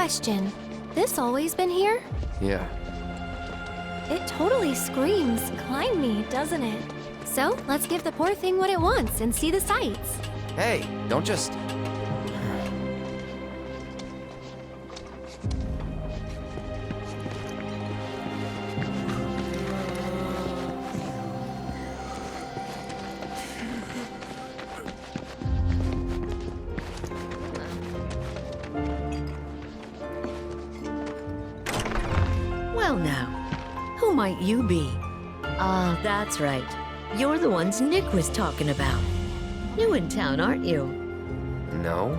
question. This always been here? Yeah. It totally screams, climb me, doesn't it? So, let's give the poor thing what it wants and see the sights. Hey, don't just... Well now, who might you be? Ah, that's right. You're the ones Nick was talking about. New in town, aren't you? No?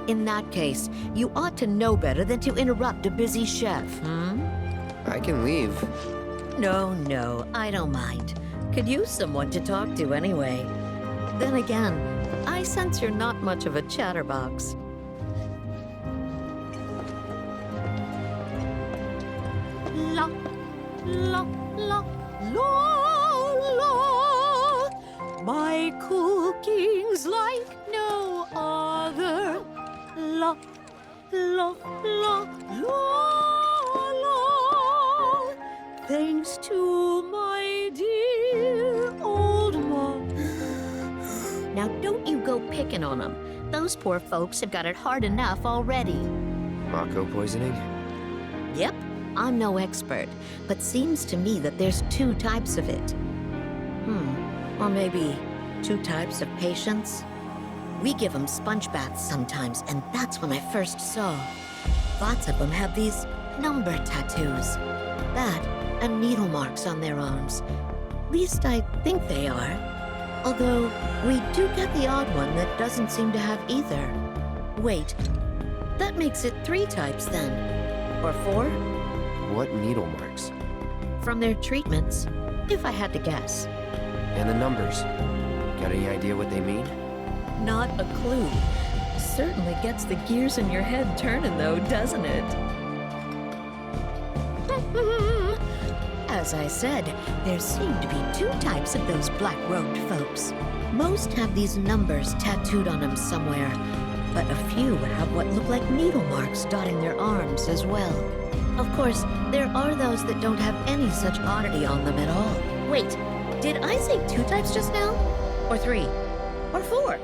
In that case, you ought to know better than to interrupt a busy chef, hmm? I can leave. No, I don't mind. Could use someone to talk to anyway. Then again, I sense you're not much of a chatterbox. La, la, la, la, la. My cooking's like no other. La, la, la, la, la. Thanks to my dear old mom. Now don't you go picking on them. Those poor folks have got it hard enough already. Mako poisoning? Yep, I'm no expert, but seems to me that there's two types of it. Or maybe two types of patients? We give them sponge baths sometimes, and that's when I first saw. Lots of them have these number tattoos. That and needle marks on their arms. Least I think they are. Although, we do get the odd one that doesn't seem to have either. Wait, that makes it 3 types then. Or 4? What needle marks? From their treatments, if I had to guess. And the numbers? Got any idea what they mean? Not a clue. Certainly gets the gears in your head turning though, doesn't it? As I said, there seem to be 2 types of those black-robed folks. Most have these numbers tattooed on them somewhere, but a few have what look like needle marks dotting their arms as well. Of course, there are those that don't have any such oddity on them at all. Wait, did I say 2 types just now? Or 3? Or 4?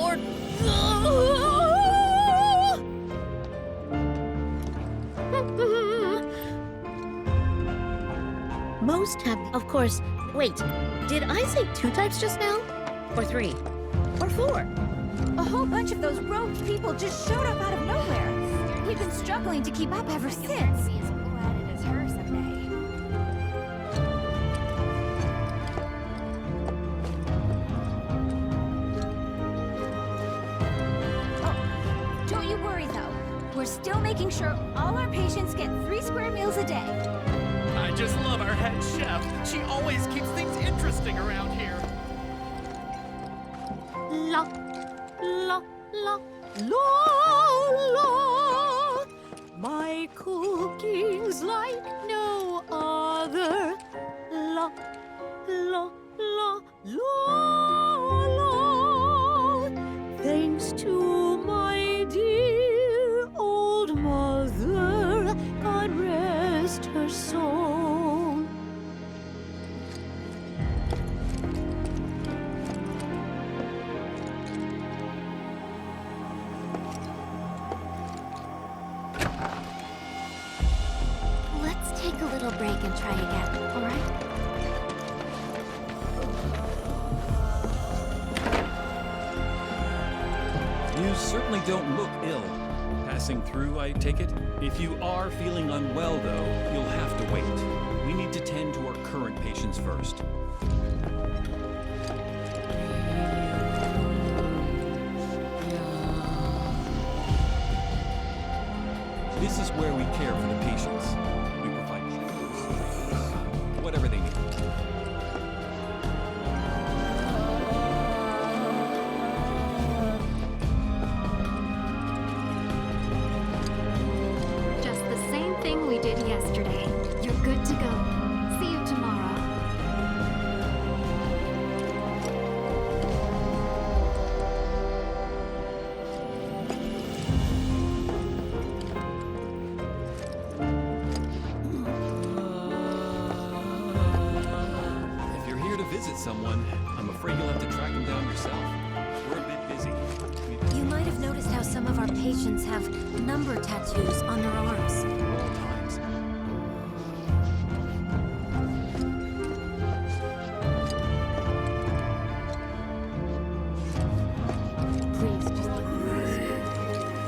Or... Most have... Of course... Wait, did I say 2 types just now? Or 3? Or 4? A whole bunch of those robed people just showed up out of nowhere. We've been struggling to keep up ever since. Oh, don't you worry though. We're still making sure all our patients get 3 square meals a day. I just love our head chef. She always keeps things interesting around here. La, la, la, la, la. My cooking's like no other. La, la, la, la, la. Thanks to my dear old mother, God rest her soul. Let's take a little break and try again, alright? You certainly don't look ill. Passing through, I take it? If you are feeling unwell, though, you'll have to wait. We need to tend to our current patients first. This is where we care for the patients. We provide whatever they need. Just the same thing we did yesterday. You're good to go. See you tomorrow. patients have number tattoos on their arms. All times. Please, just let me rest.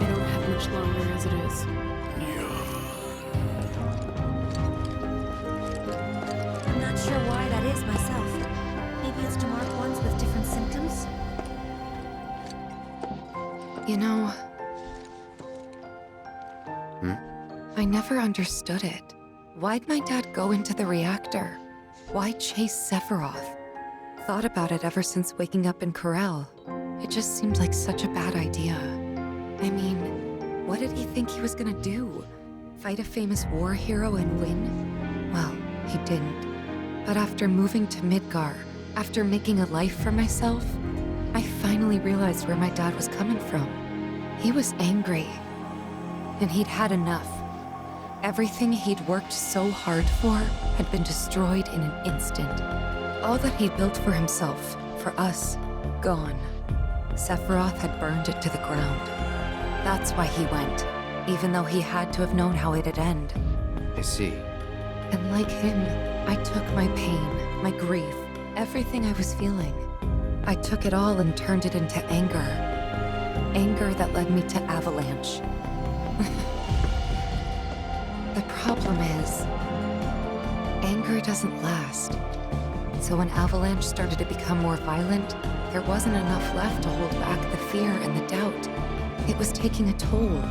I don't have much longer as it is. I'm not sure why that is myself. Maybe it's to mark ones with different symptoms? You know... Hmm? I never understood it. Why'd my dad go into the reactor? Why chase Sephiroth? Thought about it ever since waking up in Corel. It just seemed like such a bad idea. I mean, what did he think he was gonna do? Fight a famous war hero and win? Well, he didn't. But after moving to Midgar, after making a life for myself, I finally realized where my dad was coming from. He was angry. And he'd had enough. Everything he'd worked so hard for had been destroyed in an instant. All that he'd built for himself, for us, gone. Sephiroth had burned it to the ground. That's why he went, even though he had to have known how it'd end. I see. And like him, I took my pain, my grief, everything I was feeling. I took it all and turned it into anger. Anger that led me to Avalanche. The problem is, anger doesn't last. So when Avalanche started to become more violent, there wasn't enough left to hold back the fear and the doubt. It was taking a toll.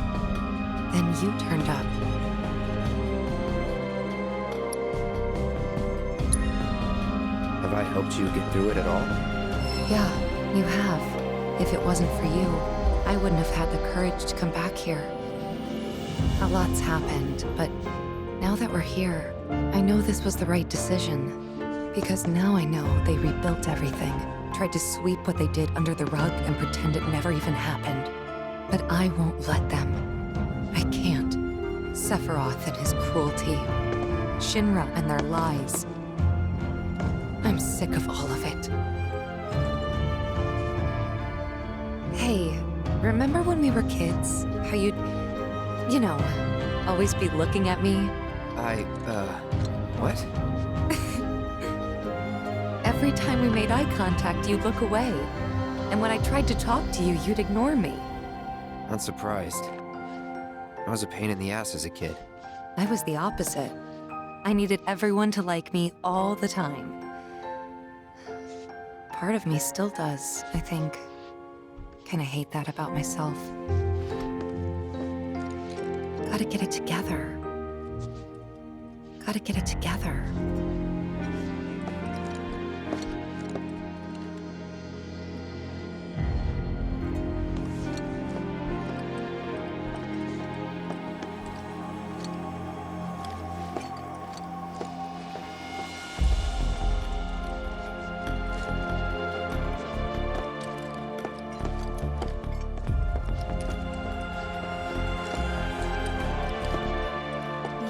Then you turned up. Have I helped you get through it at all? Yeah, you have. If it wasn't for you, I wouldn't have had the courage to come back here. A lot's happened, but now that we're here, I know this was the right decision. Because now I know they rebuilt everything, tried to sweep what they did under the rug and pretend it never even happened. But I won't let them. I can't. Sephiroth and his cruelty. Shinra and their lies. I'm sick of all of it. Hey, remember when we were kids? How you'd, you know, always be looking at me? What? Every time we made eye contact, you'd look away. And when I tried to talk to you, you'd ignore me. Not surprised. I was a pain in the ass as a kid. I was the opposite. I needed everyone to like me all the time. Part of me still does, I think. Kinda hate that about myself. Gotta get it together. Gotta get it together.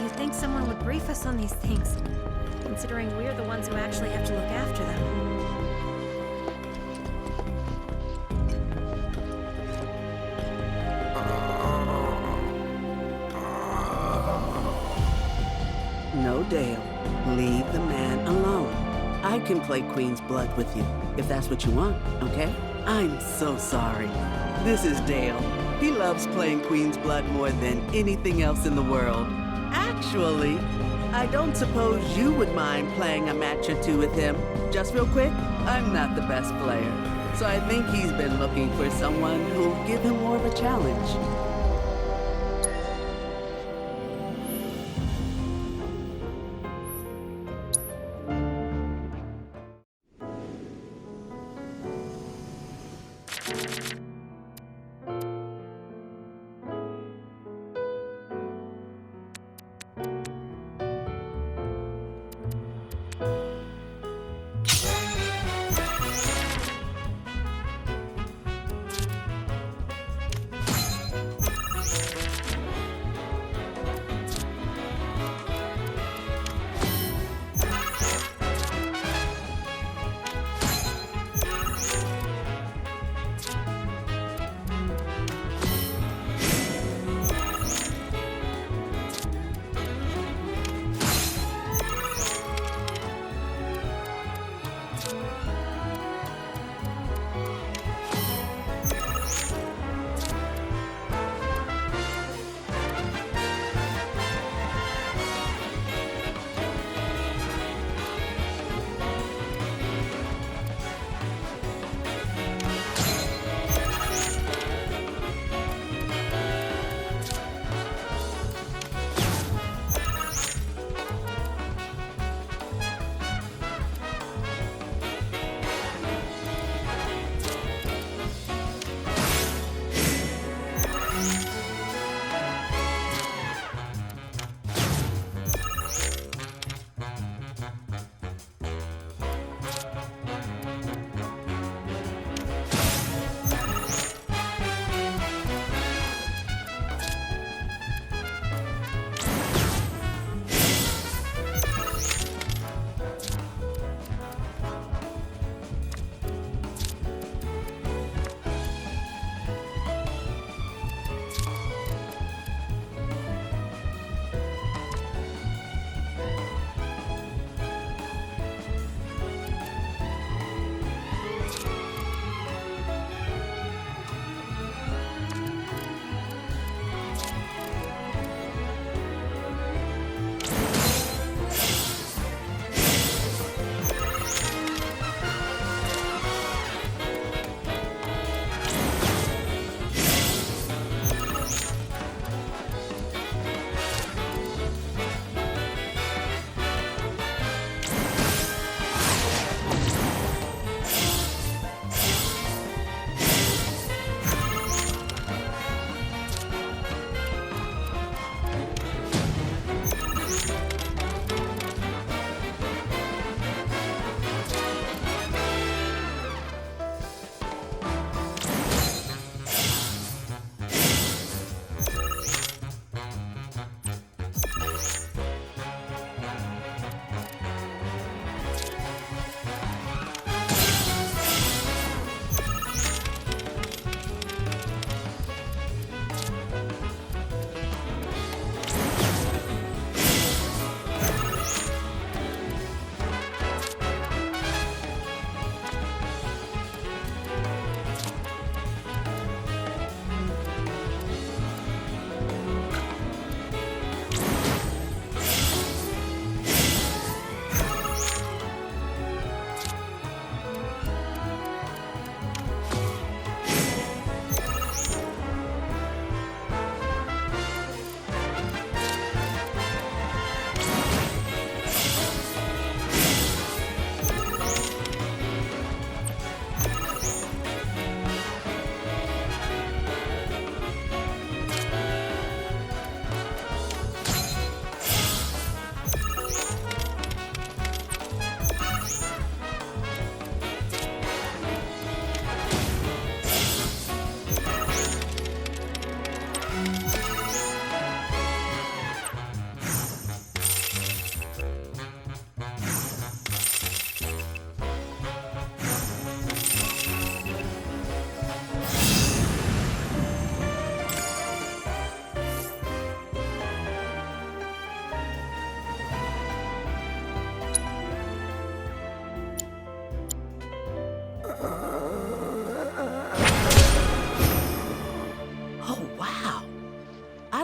You'd think someone would brief us on these things, considering we're the ones who actually have to look after them. No, Dale. Leave the man alone. I can play Queen's Blood with you, if that's what you want, okay? I'm so sorry. This is Dale. He loves playing Queen's Blood more than anything else in the world. Actually, I don't suppose you would mind playing a match or two with him. Just real quick, I'm not the best player, so I think he's been looking for someone who'll give him more of a challenge.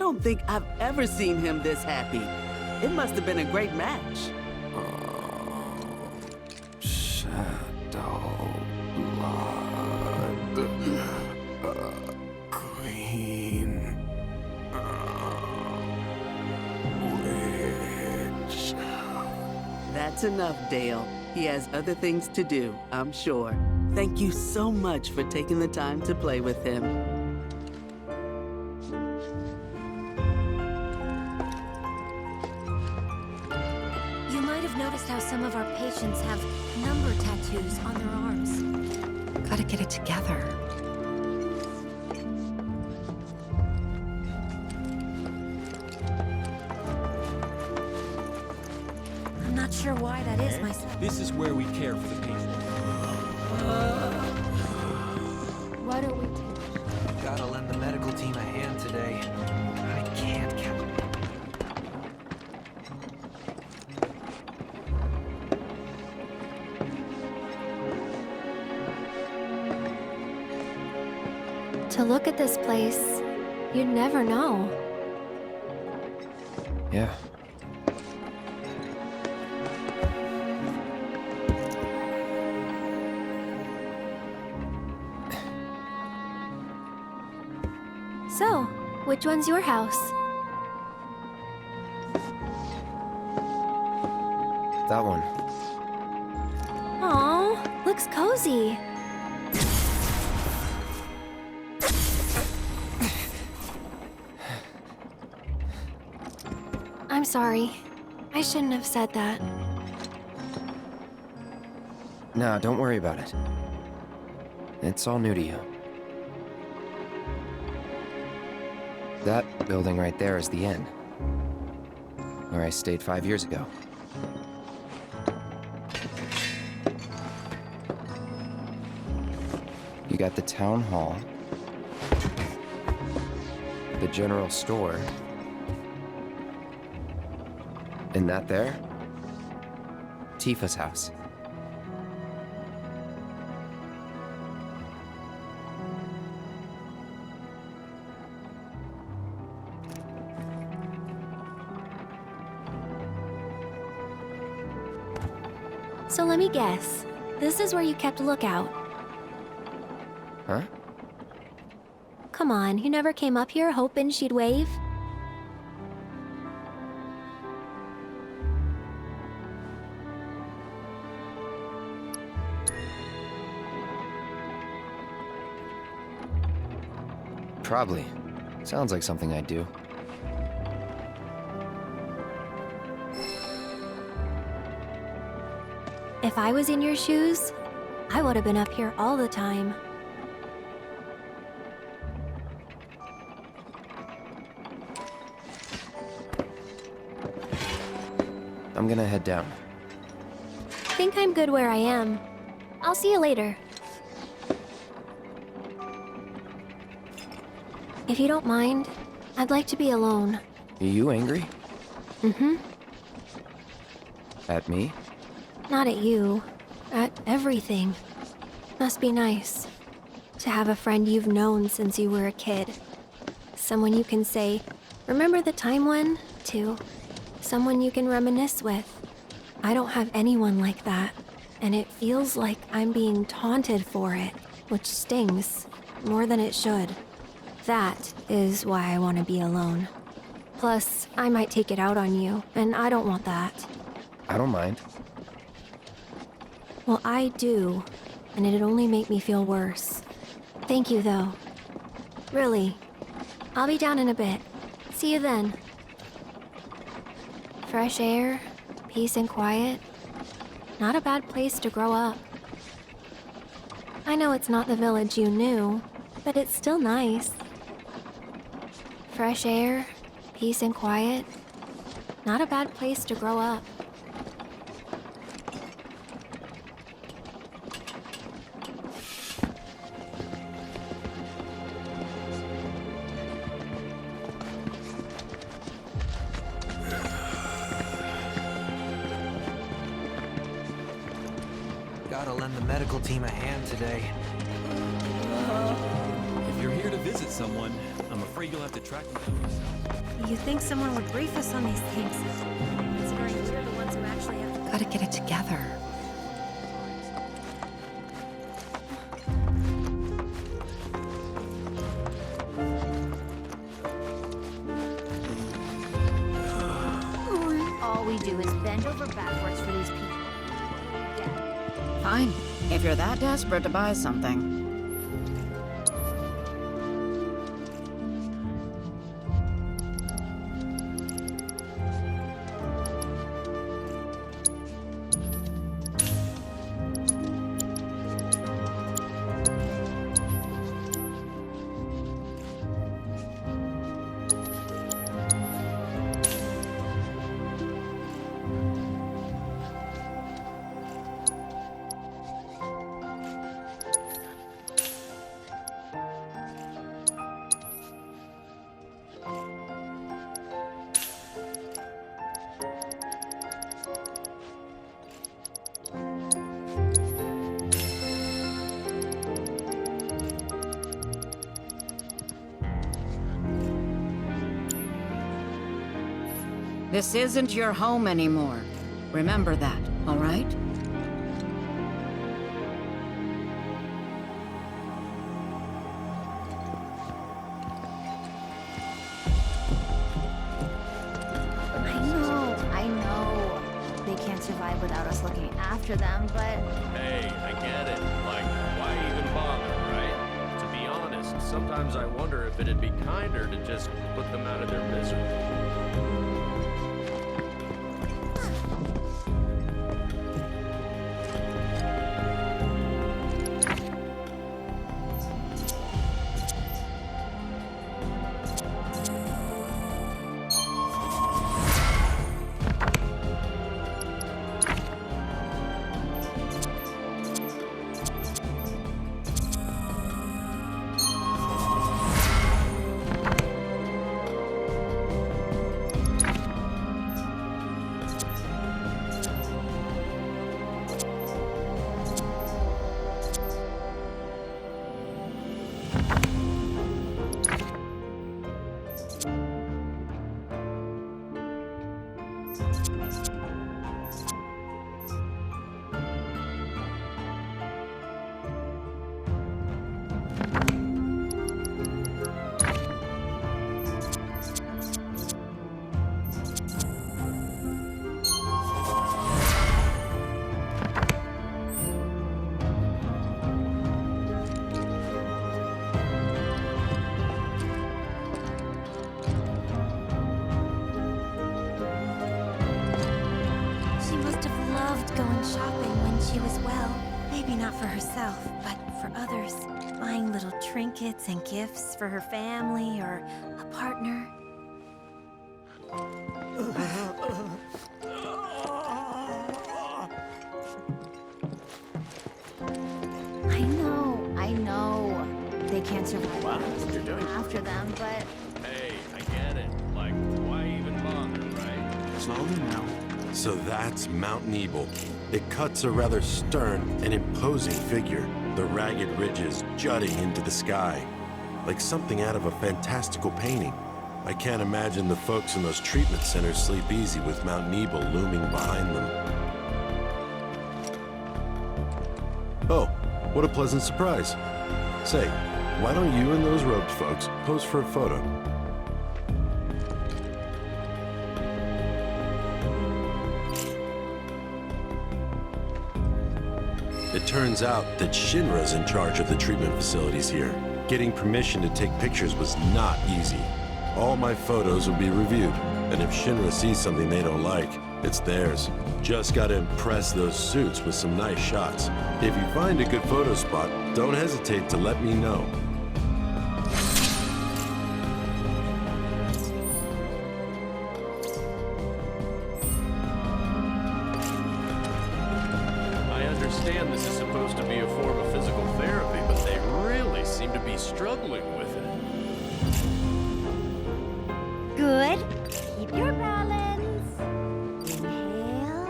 don't think I've ever seen him this happy. It must have been a great match. Shadow blood. Queen. Witch. That's enough, Dale. He has other things to do, I'm sure. Thank you so much for taking the time to play with him. You might have noticed how some of our patients have number tattoos on their arms. Gotta get it together. I'm not sure why that is myself. This is where we care for the patient. Why don't we Gotta lend the medical team a hand today. I can't count. To look at this place, you'd never know. Yeah. So, which one's your house? That one. Aw, looks cozy. I'm sorry. I shouldn't have said that. No, don't worry about it. It's all new to you. That building right there is the inn. Where I stayed 5 years ago. You got the town hall, the general store, and that there? Tifa's house. So let me guess. This is where you kept lookout. Huh? Come on, you never came up here hoping she'd wave? Probably. Sounds like something I'd do. If I was in your shoes, I would have been up here all the time. I'm gonna head down. Think I'm good where I am. I'll see you later. If you don't mind, I'd like to be alone. Are you angry? Mm-hmm. At me? Not at you. At everything. Must be nice. To have a friend you've known since you were a kid. Someone you can say, "Remember the time when?" to. Someone you can reminisce with. I don't have anyone like that. And it feels like I'm being taunted for it, which stings. More than it should. That is why I want to be alone. Plus, I might take it out on you, and I don't want that. I don't mind. Well, I do, and it'd only make me feel worse. Thank you, though. Really. I'll be down in a bit. See you then. Fresh air, peace and quiet. Not a bad place to grow up. I know it's not the village you knew, but it's still nice. Fresh air, peace and quiet. Not a bad place to grow up. Gotta lend the medical team a hand today. If you're here to visit someone. I'm afraid you'll have to track them down yourself. You think someone would brief us on these things? Considering we're the ones who actually have to... Gotta get it together. All we do is bend over backwards for these people. Yeah. Fine, if you're that desperate to buy something. This isn't your home anymore. Remember that, all right? I know. They can't survive without us looking after them, but Hey, I get it. Like, why even bother, right? To be honest, sometimes I wonder if it'd be kinder to just put them out of their misery. She must have loved going shopping when she was well. Maybe not for herself, but for others. Buying little trinkets and gifts for her family or a partner. I know. They can't survive Wow, without us what you're looking doing. after them, but Hey, I get it. Like, why even bother, right? Slowly now. So that's Mount Nebel. It cuts a rather stern and imposing figure, the ragged ridges jutting into the sky, like something out of a fantastical painting. I can't imagine the folks in those treatment centers sleep easy with Mount Nebel looming behind them. Oh, what a pleasant surprise. Say, why don't you and those robed folks pose for a photo? It turns out that Shinra's in charge of the treatment facilities here. Getting permission to take pictures was not easy. All my photos will be reviewed, and if Shinra sees something they don't like, it's theirs. Just gotta impress those suits with some nice shots. If you find a good photo spot, don't hesitate to let me know. I understand this is supposed to be a form of physical therapy, but they really seem to be struggling with it. good. Keep your balance. Inhale.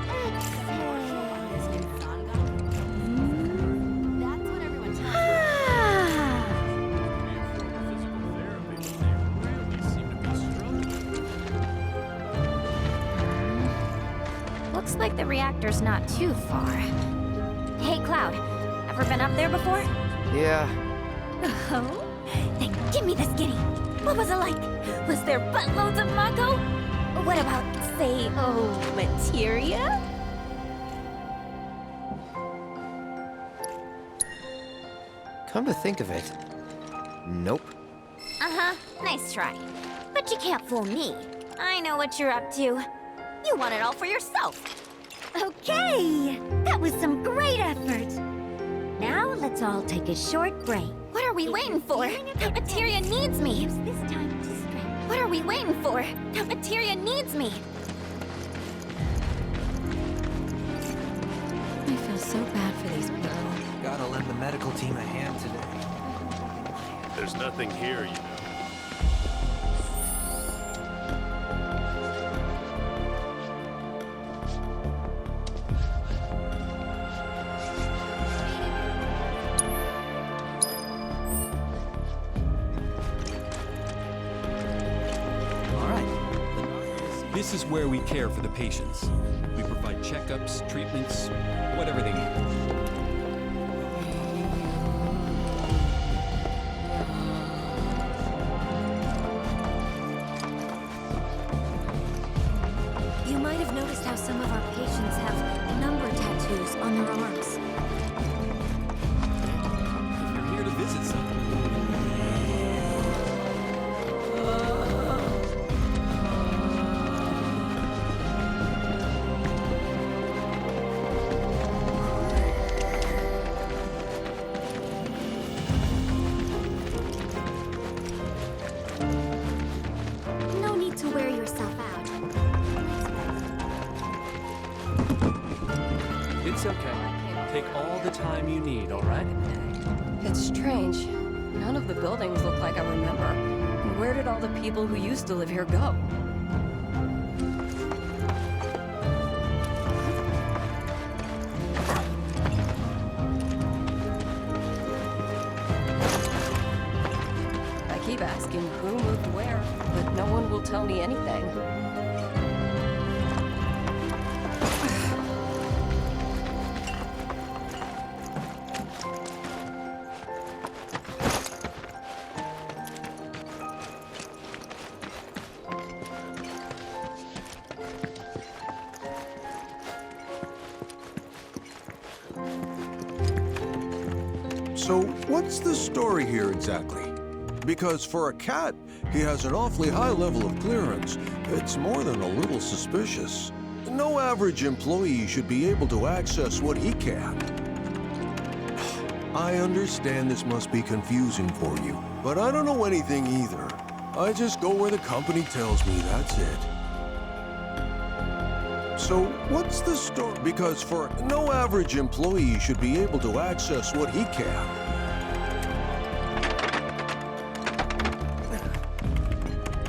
And exhale. like the reactor's not too far. Hey, Cloud, ever been up there before? Yeah, Oh? Then give me the skinny. What was it like? Was there buttloads of Mako? What about, say, materia? come to think of it. Nope. Uh-huh, nice try. But you can't fool me. I know what you're up to. You want it all for yourself. Okay, that was some great effort. Now let's all take a short break. What are we waiting for? That materia needs me. Use this time to stretch. What are we waiting for? That materia needs me. I feel so bad for these people. Gotta lend the medical team a hand today. There's nothing here, you know. This is where we care for the patients. We provide checkups, treatments, whatever they need. You might have noticed how some of our patients have number tattoos on their arms. If you're here to visit someone, No need to wear yourself out. It's okay. Take all the time you need, all right? It's strange. None of the buildings look like I remember. And where did all the people who used to live here go? I keep asking who moved where, but no one will tell me anything. So, what's the story here exactly? Because for a cat, he has an awfully high level of clearance. It's more than a little suspicious. No average employee should be able to access what he can. I understand this must be confusing for you, but I don't know anything either. I just go where the company tells me, that's it. So, what's the story? Because for no average employee should be able to access what he can.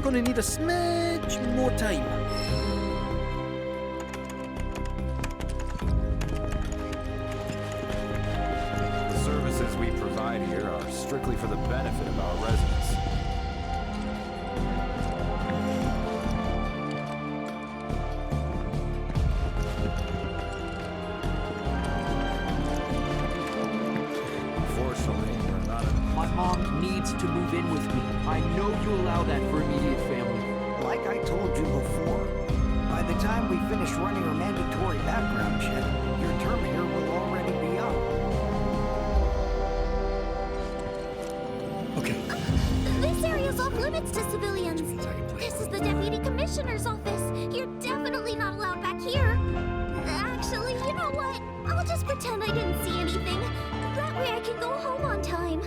Gonna need a smidge more time. The services we provide here are strictly for the benefit of our residents. My mom needs to move in with me. I know you allow that for immediate family. Like I told you before, by the time we finish running our mandatory background check, your term here will already be up. Okay. This area's off limits to civilians. This is the Deputy Commissioner's office. You're definitely not allowed back here. Actually, you know what? I'll just pretend I didn't see anything. That way I can go home on time.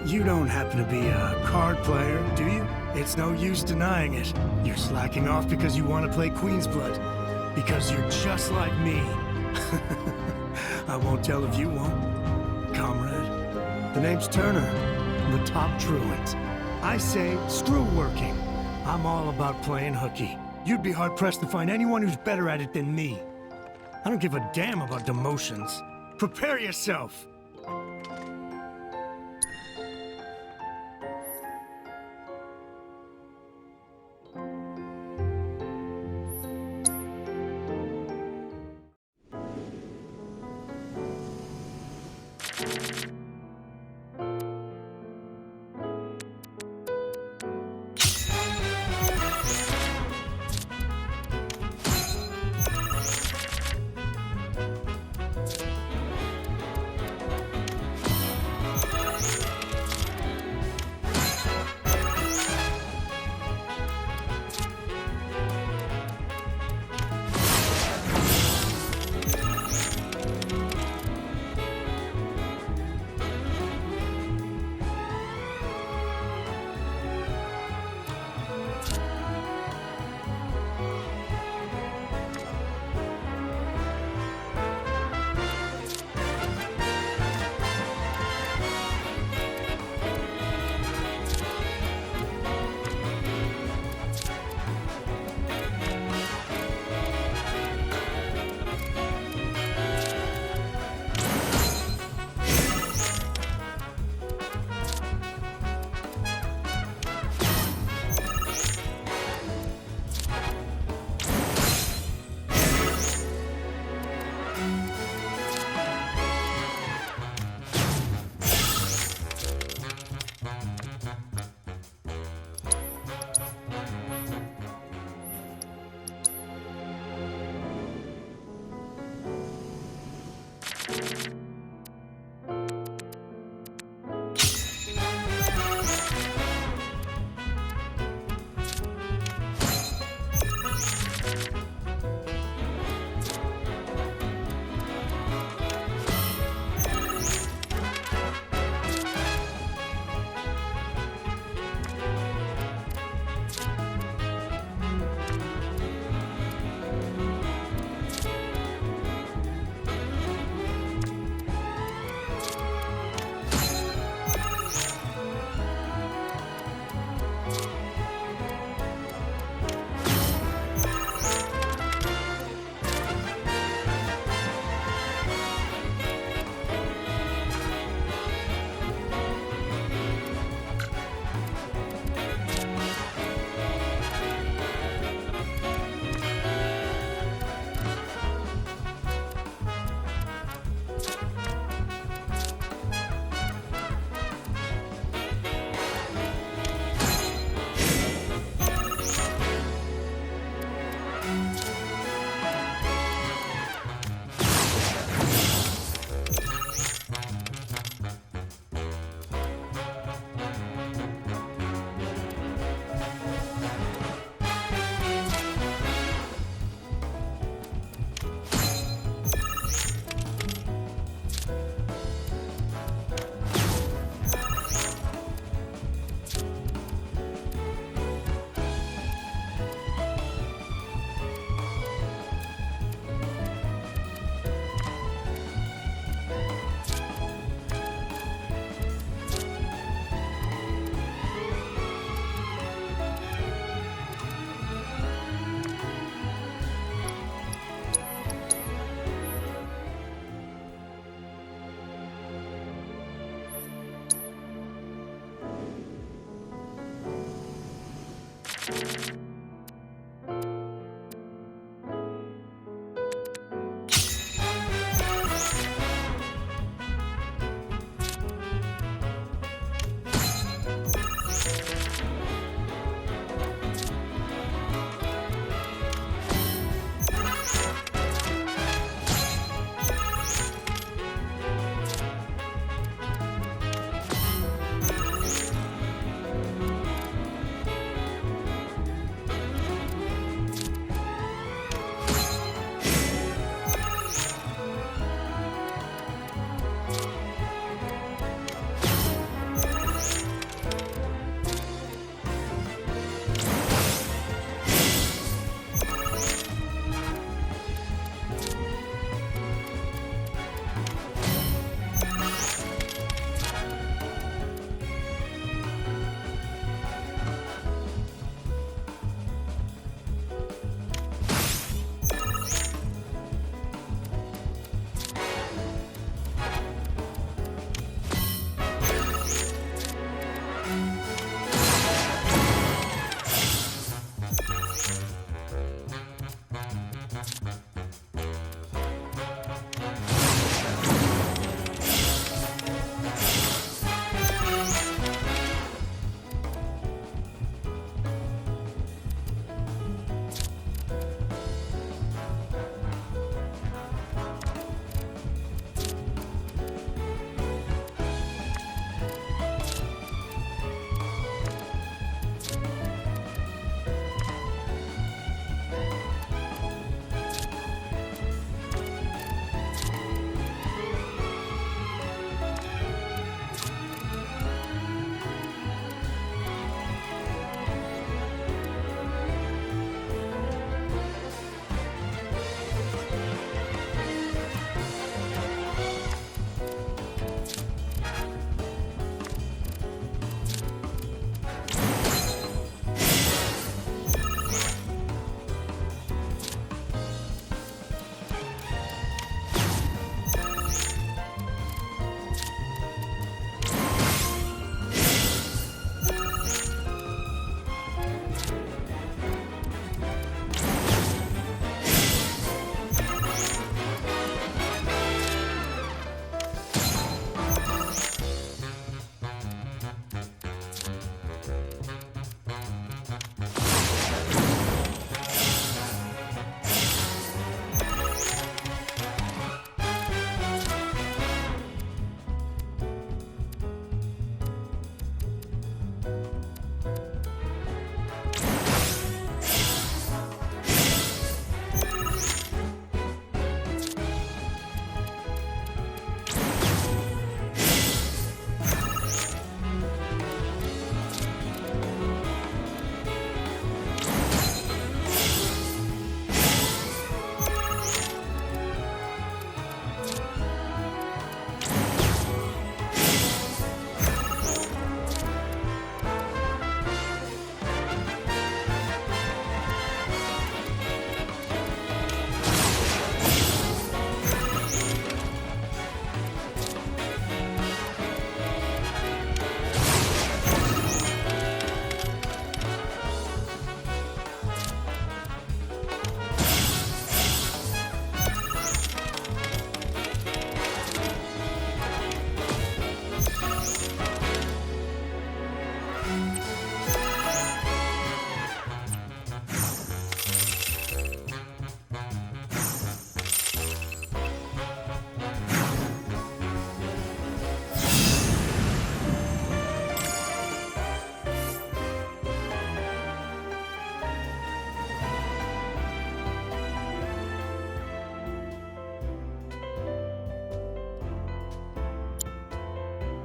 You don't happen to be a card player, do you? It's no use denying it. You're slacking off because you want to play Queen's Blood. Because you're just like me. I won't tell if you won't, comrade. The name's Turner, the top truant. I say, screw working. I'm all about playing hooky. You'd be hard-pressed to find anyone who's better at it than me. I don't give a damn about demotions. Prepare yourself!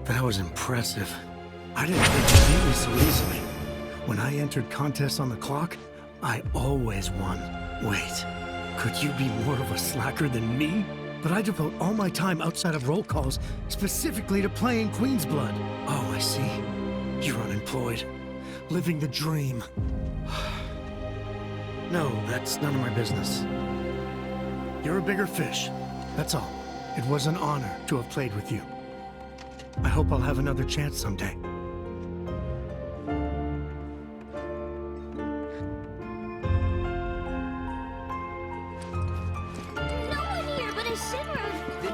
That was impressive. I didn't think you'd beat me so easily. When I entered contests on the clock, I always won. Wait, could you be more of a slacker than me? But I devote all my time outside of roll calls specifically to playing Queen's Blood. Oh, I see. You're unemployed. Living the dream. No, that's none of my business. You're a bigger fish. That's all. It was an honor to have played with you. I hope I'll have another chance someday.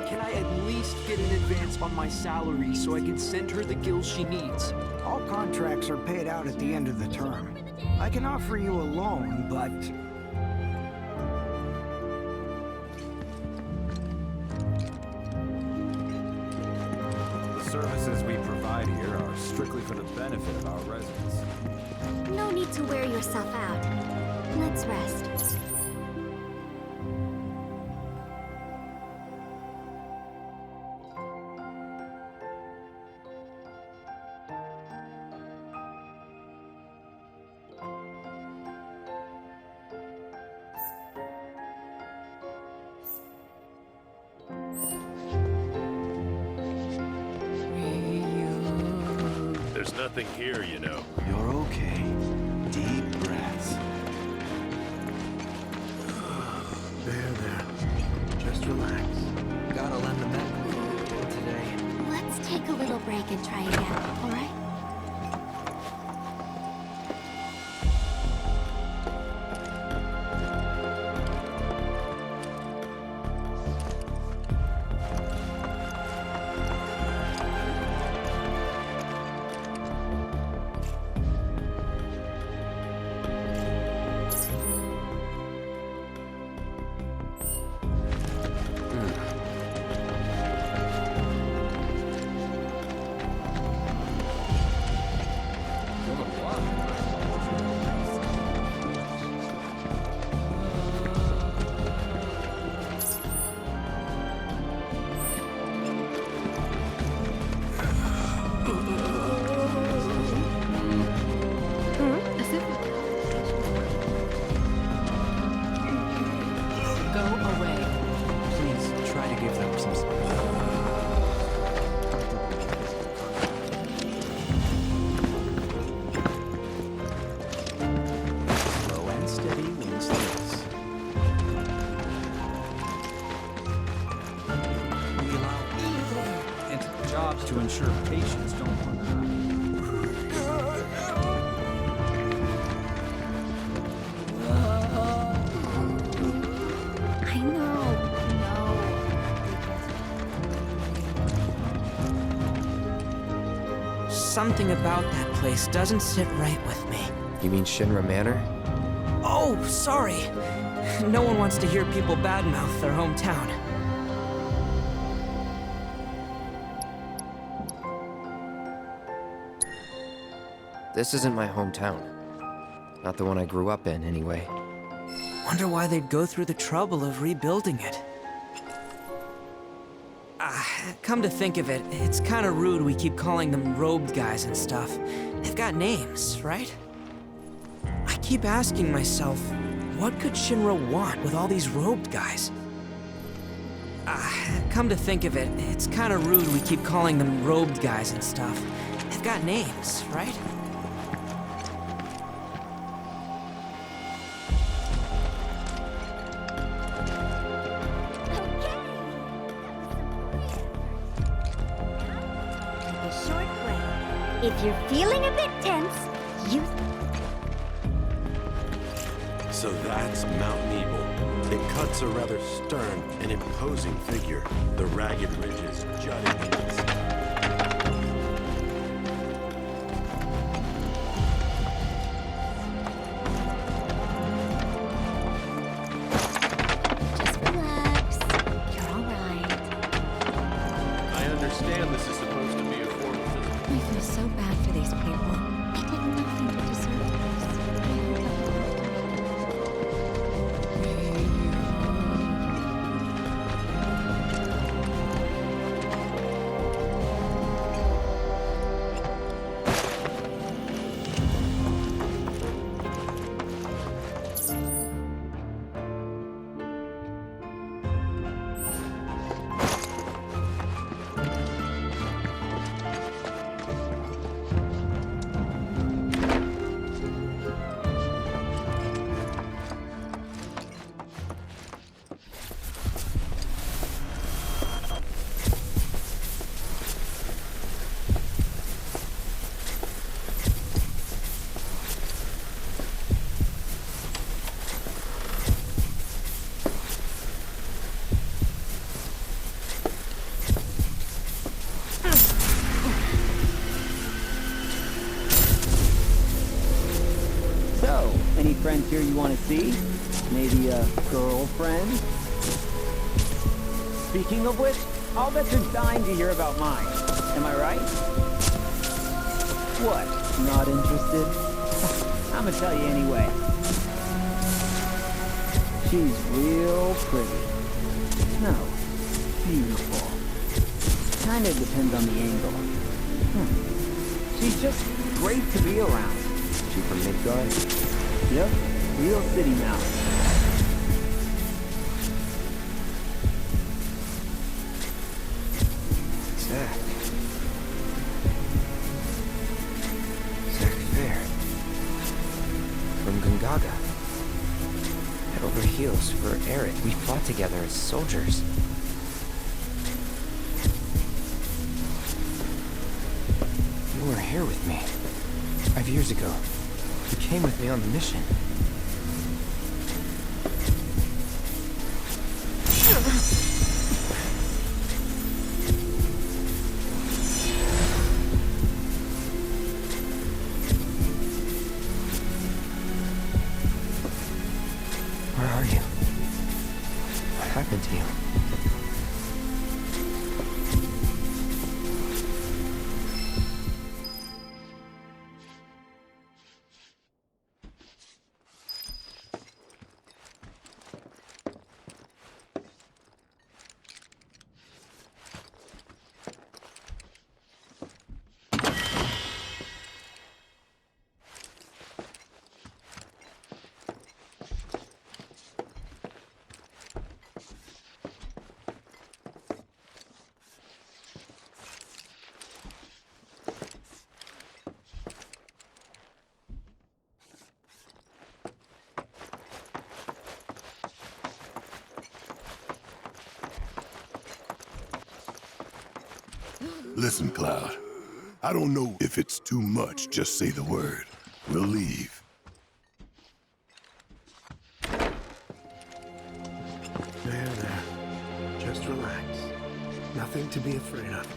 Can I at least get an advance on my salary so I can send her the gills she needs? All contracts are paid out at the end of the term. I can offer you a loan, but The services we provide here are strictly for the benefit of our residents. No need to wear yourself out. Let's rest. There's nothing here, you know. You're okay. Deep breaths. There. Just relax. gotta lend the medical unit today. Let's take a little break and try again, all right? To ensure patients don't run I know. Something about that place doesn't sit right with me. You mean Shinra Manor? Oh, sorry. No one wants to hear people badmouth their hometown. This isn't my hometown. Not the one I grew up in, anyway. Wonder why they'd go through the trouble of rebuilding it. Come to think of it, it's kinda rude we keep calling them robed guys and stuff. They've got names, right? I keep asking myself, what could Shinra want with all these robed guys? Come to think of it, it's kinda rude we keep calling them robed guys and stuff. They've got names, right? If you're feeling a bit tense, you... So that's Mount Nebel. It cuts a rather stern and imposing figure. The ragged ridges jutting into the sky. Just relax. You're all right. I understand this is supposed to be a form of physical. I feel so bad for these people. They did nothing to deserve this. friends here you want to see? Maybe a girlfriend? Speaking of which, I'll bet you're dying to hear about mine. Am I right? What? Not interested? I'ma tell you anyway. She's real pretty. No, beautiful. Kinda depends on the angle. She's just great to be around. She from Midgard? Yep, real city mouse. Zack. Zack Fair. From Gongaga. Head over heels for Eric. We fought together as soldiers. You were here with me 5 years ago. You came with me on the mission. Where are you? What happened to you? Listen, Cloud. I don't know if it's too much, just say the word. We'll leave. There. Just relax. Nothing to be afraid of.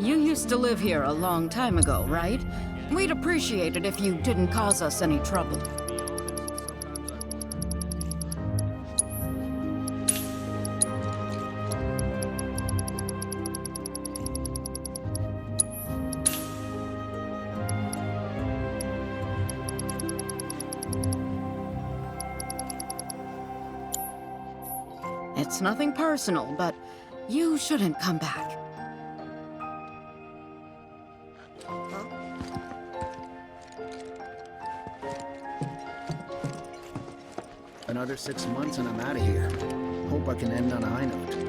You used to live here a long time ago, right? We'd appreciate it if you didn't cause us any trouble. It's nothing personal, but you shouldn't come back. Another 6 months and I'm out of here. Hope I can end on a high note.